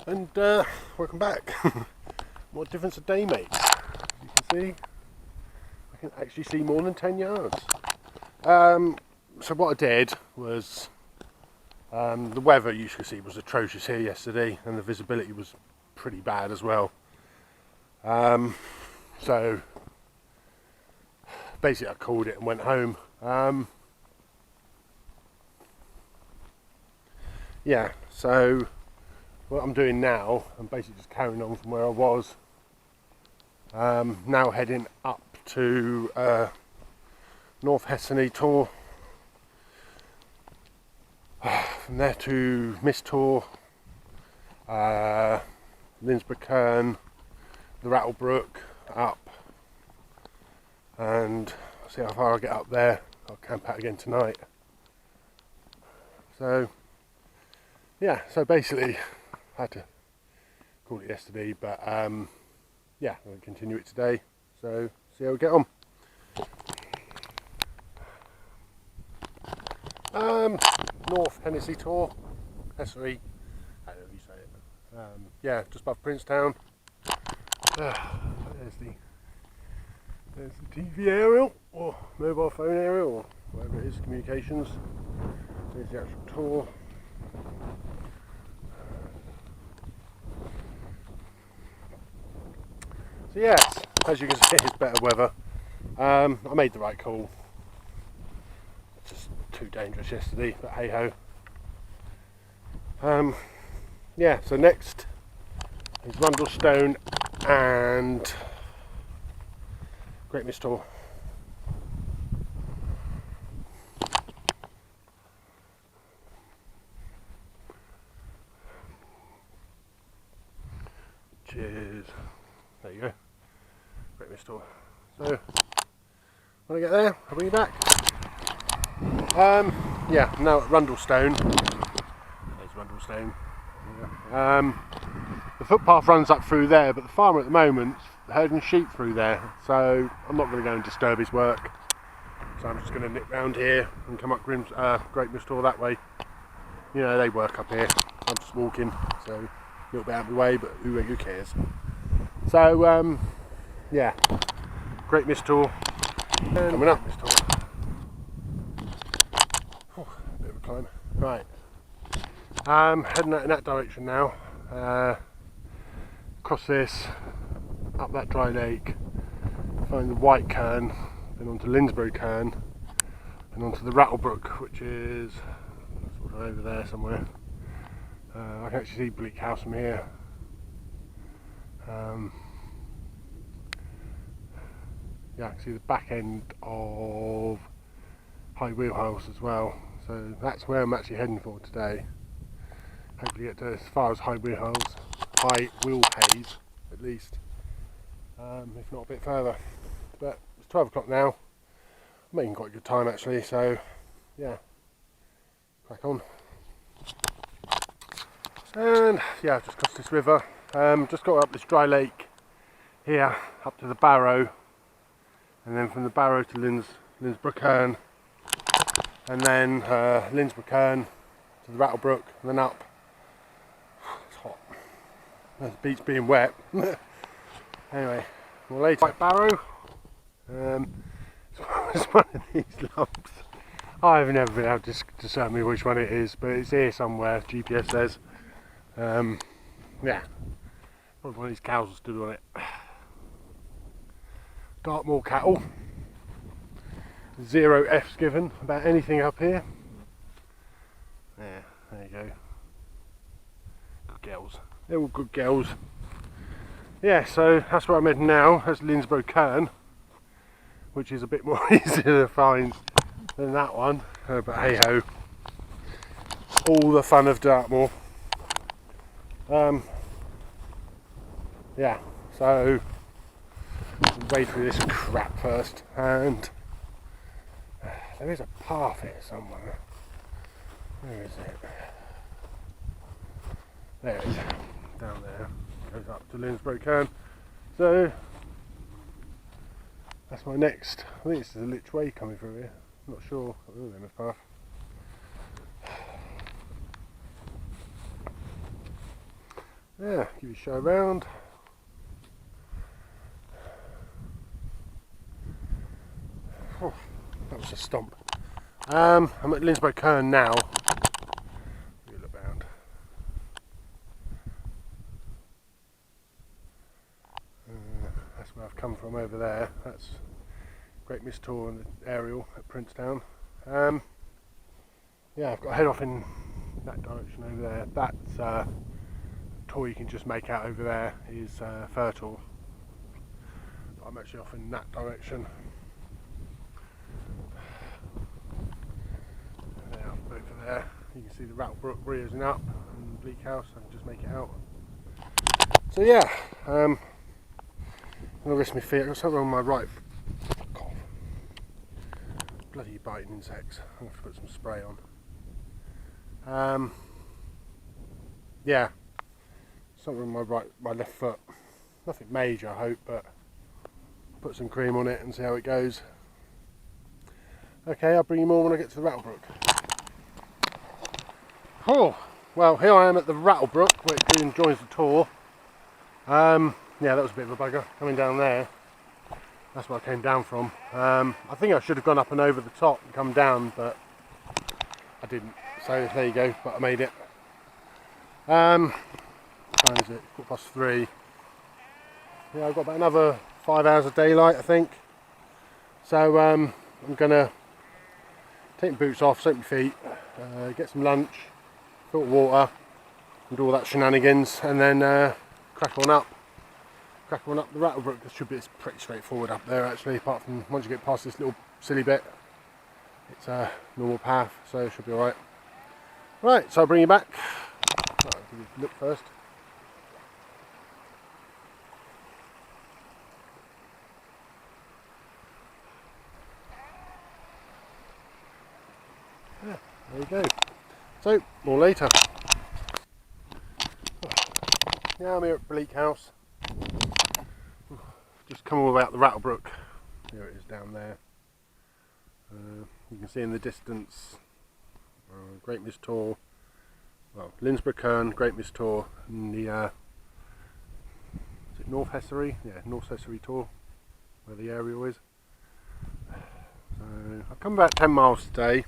And welcome back. What difference a day makes. You can see, I can actually see more than 10 yards. So what I did was, the weather you should see was atrocious here yesterday, and the visibility was pretty bad as well. So basically I called it and went home. Yeah, so what I'm doing now, I'm basically just carrying on from where I was. Now heading up to North Hessany Tor, from there to Miss Tor, Linsborough, the Rattlebrook, up, and see how far I get up there. I'll camp out again tonight. So yeah, so basically I had to call it yesterday, but yeah, I'm going to continue it today, so see how we get on. North Hessany Tor, Hessany, I don't know how you say it. Yeah, just above Princetown. There's the TV aerial, or mobile phone aerial, or whatever it is, communications. There's the actual tour. So yes, as you can see, it's better weather. I made the right call. Just too dangerous yesterday, but hey ho. Yeah, so next is Rundle and Great Mist Tor. Cheers. There you go. Great Mist Tor. So when I get there, I'll bring you back. Yeah, now at Rundlestone. There's Rundlestone. Yeah. The footpath runs up through there, but the farmer at the moment's herding sheep through there, so I'm not going to go and disturb his work. So I'm just going to nip round here and come up Great Mist Tor that way. You know, they work up here. I'm just walking, so a little bit out of the way, but who cares? So yeah, Great Mist Tor coming up. Mist Tor. A bit of a climb. Right, heading out in that direction now. Across this, up that dry lake, find the White Cairn, then onto Linsborough Cairn, and onto the Rattlebrook, which is sort of over there somewhere. I can actually see Bleak House from here. Yeah, I can see the back end of High Wheelhouse as well, so that's where I'm actually heading for today. Hopefully get to as far as High Willhays at least, if not a bit further. But it's 12 o'clock now. I'm making quite a good time actually, so yeah, crack on. And yeah, I've just crossed this river. Just got up this dry lake here, up to the Barrow, and then from the Barrow to Linsborough Cairn, and then Linsborough Cairn to the Rattlebrook, and then up. It's hot. The beach being wet. Anyway, well, later. White Barrow. It's one of these lumps. I've never been able to discern which one it is, but it's here somewhere. GPS says. Yeah, probably one of these cows stood on it. Dartmoor cattle. 0 F's given about anything up here. Yeah, there you go. Good girls. They're all good girls. Yeah, so that's where I'm heading now. That's Linsborough Cairn, which is a bit more easier to find than that one. But hey ho, all the fun of Dartmoor. Yeah, so wade through this crap first, and there is a path here somewhere. Where is it? There it is, down there. Goes up to Linsborough Cairn. So that's my next. I think this is a Litch Way coming through here. I'm not sure. Oh, there's a path. Yeah, give you a show around. Oh, that was a stomp. I'm at Linsborough Cairn now. Give you a look round. That's where I've come from over there. That's Great Mist Tour and the aerial at Princetown. Yeah, I've got to head off in that direction over there. That tour you can just make out over there is thro. I'm actually off in that direction. Yeah, over there you can see the Rattlebrook rearing up and Bleak House. I can just make it out. So yeah, I'm gonna rest my feet. I've got something on my right. Fuck off. Bloody biting insects. I'm gonna have to put some spray on. Yeah, something on my left foot. Nothing major, I hope, but put some cream on it and see how it goes. Okay, I'll bring you more when I get to the Rattlebrook. Oh, well, here I am at the Rattlebrook, which joins the tour. Yeah, that was a bit of a bugger coming down there. That's where I came down from. I think I should have gone up and over the top and come down, but I didn't. So there you go, but I made it. What time is it? 3:15. Yeah, I've got about another 5 hours of daylight, I think. So I'm gonna take my boots off, soak my feet, get some lunch, filter water, and do all that shenanigans, and then crack on up the Rattlebrook. This should be pretty straightforward up there actually, apart from once you get past this little silly bit, it's a normal path, so it should be alright. Right, so I'll bring you back. Right, I'll give you a look first. Yeah, there you go. So, more later. Yeah, I'm here at Bleak House. Just come all the way out the Rattlebrook. Here it is down there. You can see in the distance Great Mist Tour, well, Linsborough Cairn, Great Mist Tour, and the is it North Hessery? Yeah, North Hessery Tour, where the aerial is. So I've come about 10 miles today.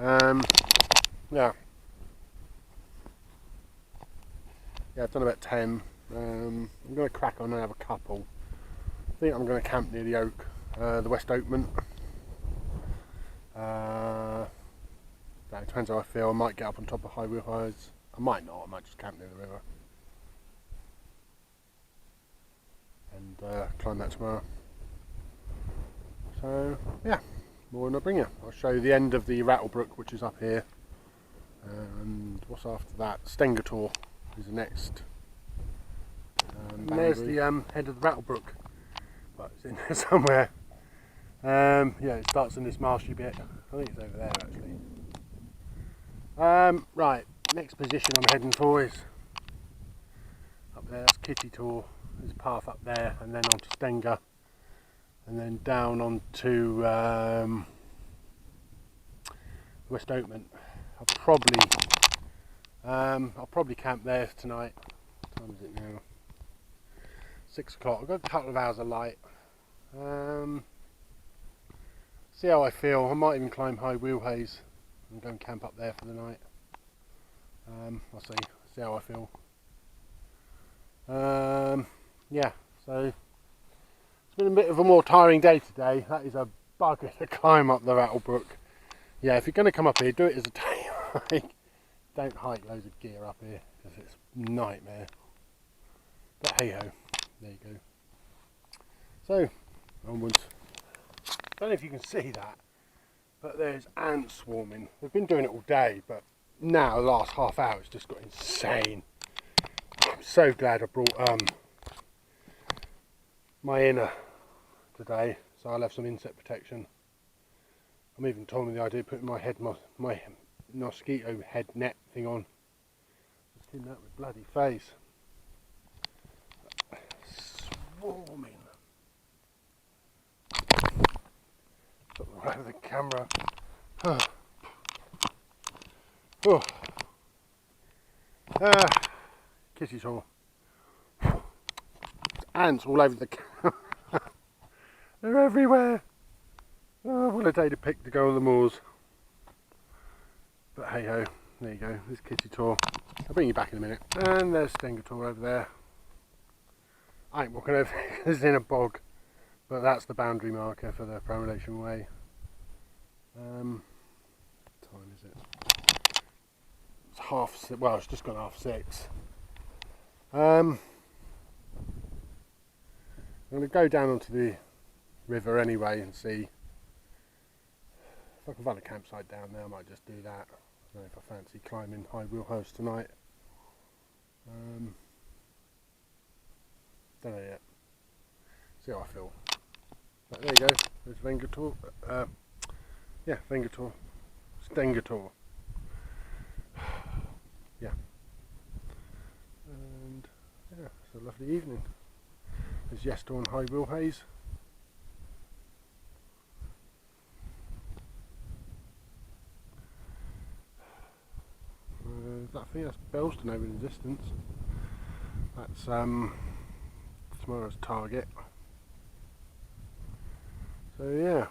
Yeah, I've done about 10. I'm going to crack on and have a couple. I think I'm going to camp near the Oak, the West Oakman. It depends how I feel. I might get up on top of high Willhays. I might not. I might just camp near the river and climb that tomorrow. So yeah, more when I bring you. I'll show you the end of the Rattlebrook, which is up here, and what's after that? Stengator is the next. And there's the head of the Rattlebrook. Well, it's in there somewhere. Yeah, it starts in this marshy bit. I think it's over there actually. Right, next position I'm heading for is up there. That's Kitty Tor. There's a path up there, and then onto Stenga, and then down onto West Oakman. I'll probably camp there tonight. What time is it now? 6 o'clock. I've got a couple of hours of light. See how I feel. I might even climb high Willhays and go and camp up there for the night. I'll see how I feel. Yeah, so it's been a bit of a more tiring day today. That is a bugger to climb up the Rattlebrook. Yeah, if you're going to come up here, do it as a day hike. Don't hike loads of gear up here because it's a nightmare. But hey ho, there you go. So, onwards. Don't know if you can see that, but there's ants swarming. They've been doing it all day, but now the last half hour it's just got insane. I'm so glad I brought my inner today, so I'll have some insect protection. I'm even toying with the idea of putting my mosquito head net thing on. Just in that with bloody face. Swarming. Right with the camera. Kitty tour. Ants all over the camp. They're everywhere. Oh, what a day to pick to go on the moors. But hey ho, there you go, this Kitty tour. I'll bring you back in a minute. And there's Stenger tour over there. I ain't walking over there, it's in a bog. But that's the boundary marker for the Perambulation Way. What time is it? It's half, well, it's just gone 6:30. I'm going to go down onto the river anyway and see if I can find a campsite down there. I might just do that. I don't know if I fancy climbing high Willhays tonight. Don't know yet. See how I feel. But there you go. There's Vengator. Yeah, Vengator. Stengator. Yeah. And yeah, it's a lovely evening. There's Yester on high Willhays. I think that's Belstone over in the distance. That's tomorrow's target. So yeah.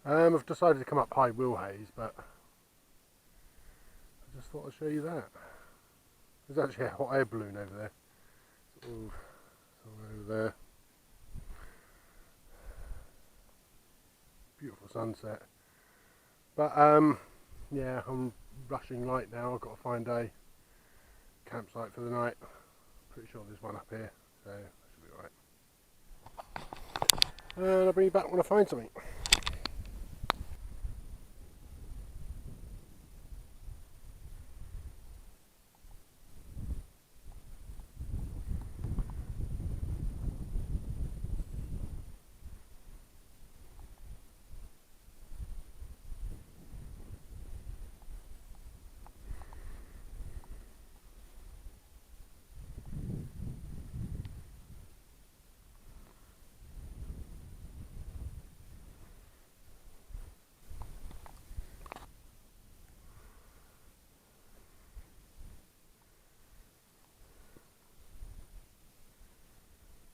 I've decided to come up high Willhays, but I just thought I'd show you that. There's actually a hot air balloon over there. Ooh, over there. Beautiful sunset. But yeah, I'm rushing light now. I've got to find a campsite for the night. Pretty sure there's one up here, so that should be alright. And I'll bring you back when I find something.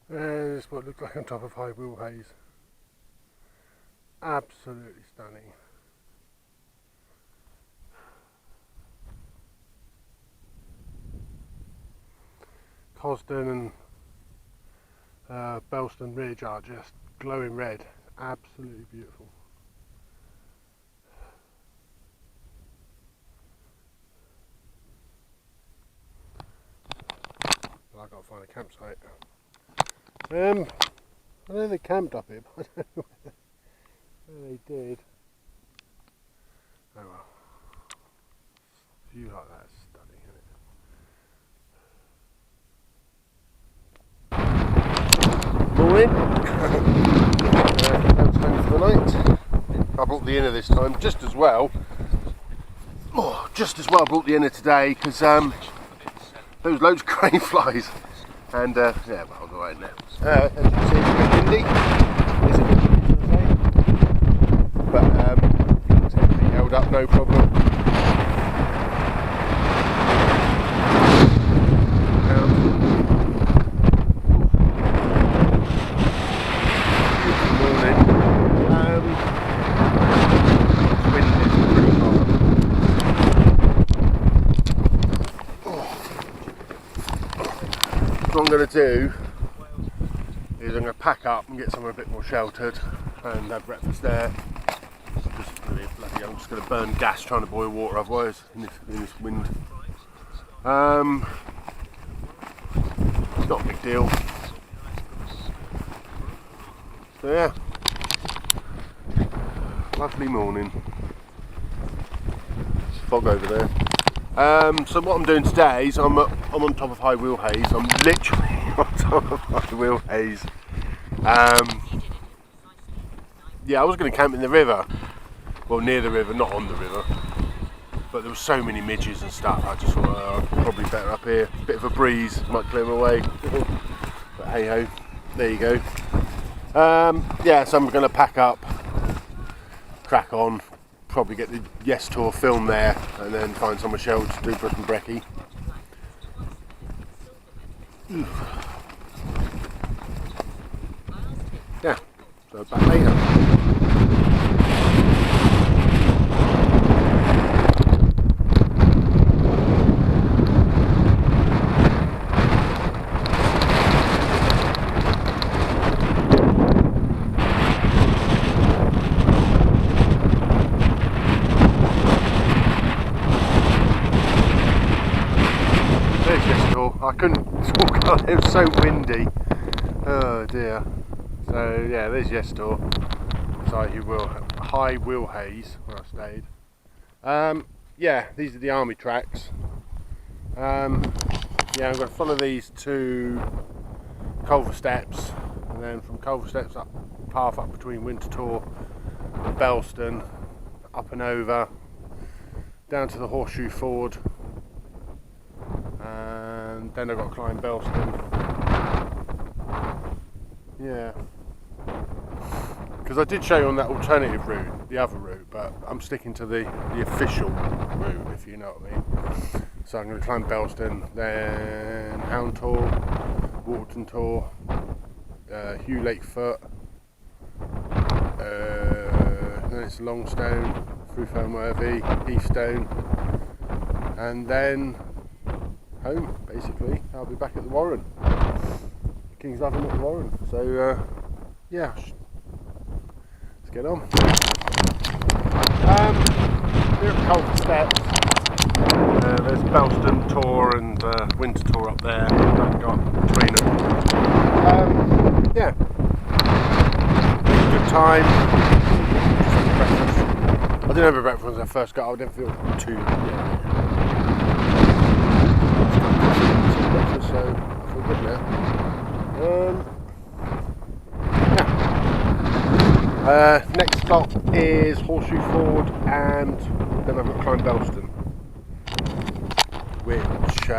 There's what it looks like on top of high Willhays. Absolutely stunning. Cosden and Belstone Ridge are just glowing red. Absolutely beautiful. But I've got to find a campsite. I know they camped up here, but I don't know where they did. Oh well. View like that is stunning, isn't it? Morning. Home for the night. I brought the inner this time, just as well. Oh, just as well I brought the inner today because there was loads of crane flies. And yeah, well, I'll go right now. As you can see, it's a bit windy. It's a bit windy today. But it's everything held up, no problem. Good morning. It's windy, it's pretty hard. What I'm going to do is I'm going to pack up and get somewhere a bit more sheltered and have breakfast there. I'm just going to burn gas trying to boil water otherwise in this wind. Not a big deal. So yeah, lovely morning. There's fog over there. So what I'm doing today is I'm on top of high Willhays. I'm literally on top of high Willhays. Yeah, I was going to camp in the river, well near the river, not on the river. But there were so many midges and stuff. I just thought probably better up here. Bit of a breeze might clear them away. But hey ho, there you go. Yeah, so I'm going to pack up, crack on. probably get the Yes Tour film there and then find somewhere sheltered to do Britain Brekkie. Yeah, so back later. I couldn't talk on it, it was so windy. Oh dear. So yeah, there's Yes Tour. Sorry, High Willhays, where I stayed. Yeah, these are the army tracks. Yeah, I'm going to follow these to Culver Steps, and then from Culver Steps up path up between Winterthur and Belstone, up and over, down to the Horseshoe Ford. And then I've got to climb Belstone. Yeah. Because I did show you on that alternative route, the other route, but I'm sticking to the official route, if you know what I mean. So I'm going to climb Belstone, then Hound Tor, Waterton Tor, Hugh Lake Foot, then it's Longstone, through Fernworthy, Heathstone, and then home, basically. I'll be back at the Warren, King's Oven at the Warren. So yeah, let's get on. Here at Culver Steps, there's Belstone Tor and Winterthur up there. I've got between them. Yeah, good time. I didn't have a breakfast when I first got. I didn't feel too. So I feel good now. Yeah. Next stop is Horseshoe Ford, and then I've got to climb Belstone, which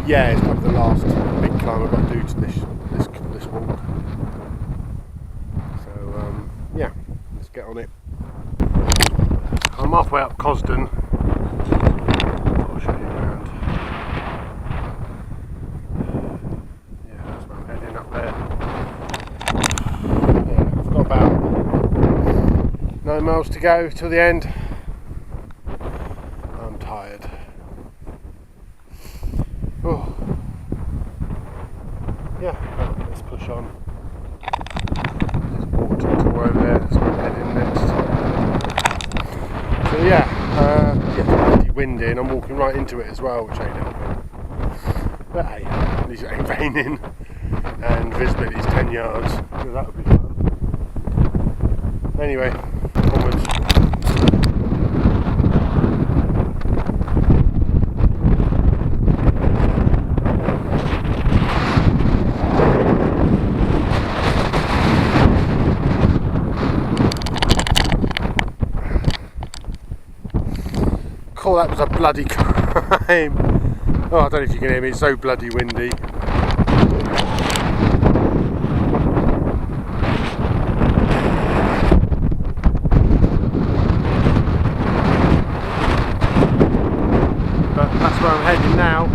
yeah, it's probably the last big climb I've got to do to this walk. So yeah, let's get on it. I'm halfway up Cosden. I'll show you around. Yeah, that's where I'm heading, up there. Yeah, I've got about 9 miles to go till the end. I'm tired. Oh. Yeah, let's push on. There's water tour over there, that's where I'm heading next. So yeah, it's pretty windy and I'm walking right into it as well, which ain't helping. But hey, at least it ain't raining and visibility is 10 yards, so that would be fun. Anyway, onwards. Oh, that was a bloody climb. Oh, I don't know if you can hear me, it's so bloody windy. But that's where I'm heading now.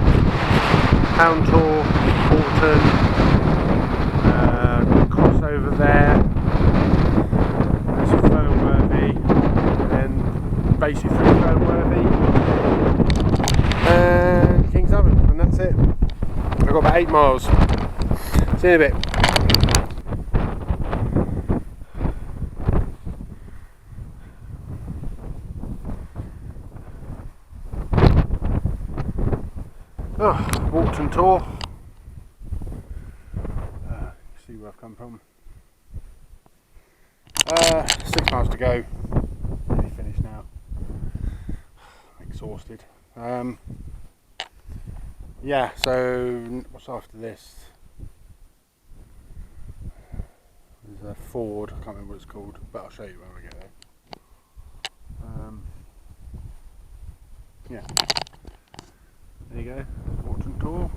Hound Tor, Waterton, cross over there. There's Fernworthy, and then basically through Fernworthy. And King's Oven, and that's it. I've got about 8 miles. See you in a bit. Oh, Waterton Tor. See where I've come from. 6 miles to go. Nearly finished now. Exhausted. Yeah, so what's after this? There's a Ford, I can't remember what it's called, but I'll show you when we get there. Yeah, there you go, Waterton Tor.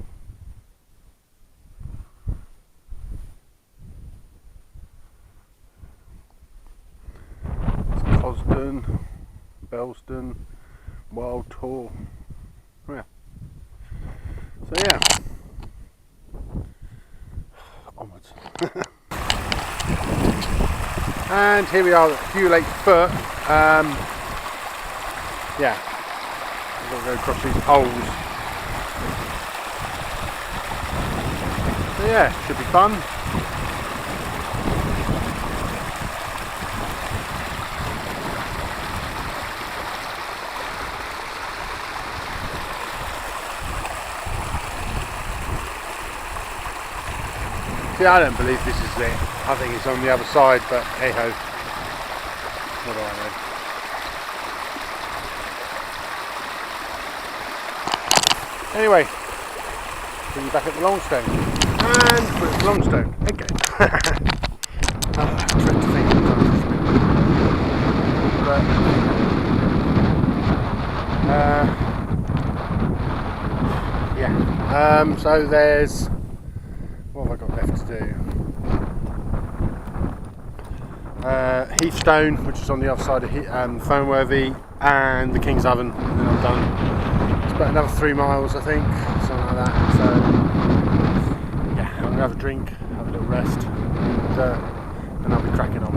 Belstone, Wild Tour. Yeah. So yeah, onwards. And here we are at Hugh Lake Foot. Yeah, I've got to go across these poles. So yeah, should be fun. See, I don't believe this is it. I think it's on the other side, but hey ho. What do I know? Anyway, bring you back at the Longstone. And we're at the Longstone again. I dread to think but yeah. So there's, what have I got left to do? Heathstone, which is on the other side of Foamworthy, and the King's Oven, and then I'm done. It's about another 3 miles, I think, something like that. So yeah, I'm gonna have a drink, have a little rest, and I'll be cracking on.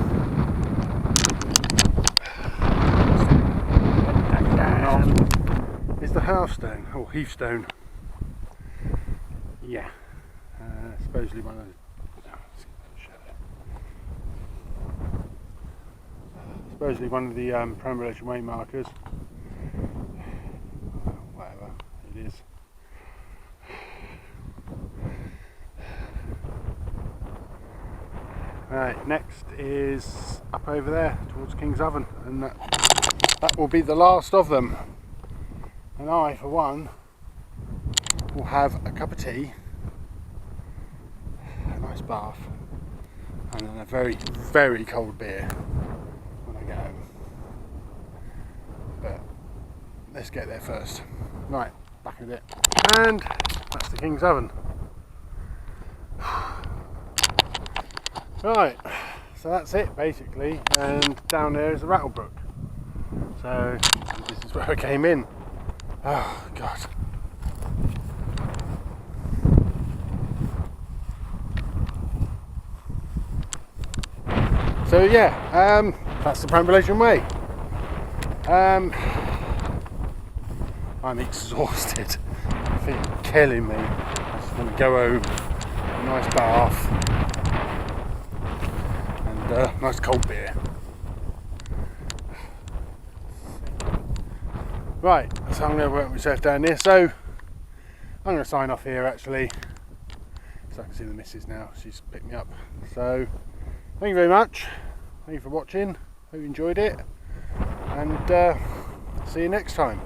Is the Hearthstone or Heathstone? Yeah, supposedly one of the. Supposedly one of the Perambulation Way markers. Whatever it is. Right, next is up over there towards King's Oven, and that will be the last of them. And I, for one, will have a cup of tea, a nice bath, and then a very, very cold beer when I get home. But let's get there first. Right, back in a bit. And that's the King's Oven. Right, so that's it basically, and down there is the Rattlebrook. So this is where I came in. Oh God. So yeah, that's the Perambulation Way. I'm exhausted. I think it's killing me. I just want to go home, a nice bath, and nice cold beer. Right, so I'm going to work myself down here. So I'm going to sign off here actually, so I can see the missus now. She's picked me up. So thank you very much. Thank you for watching. Hope you enjoyed it, and see you next time.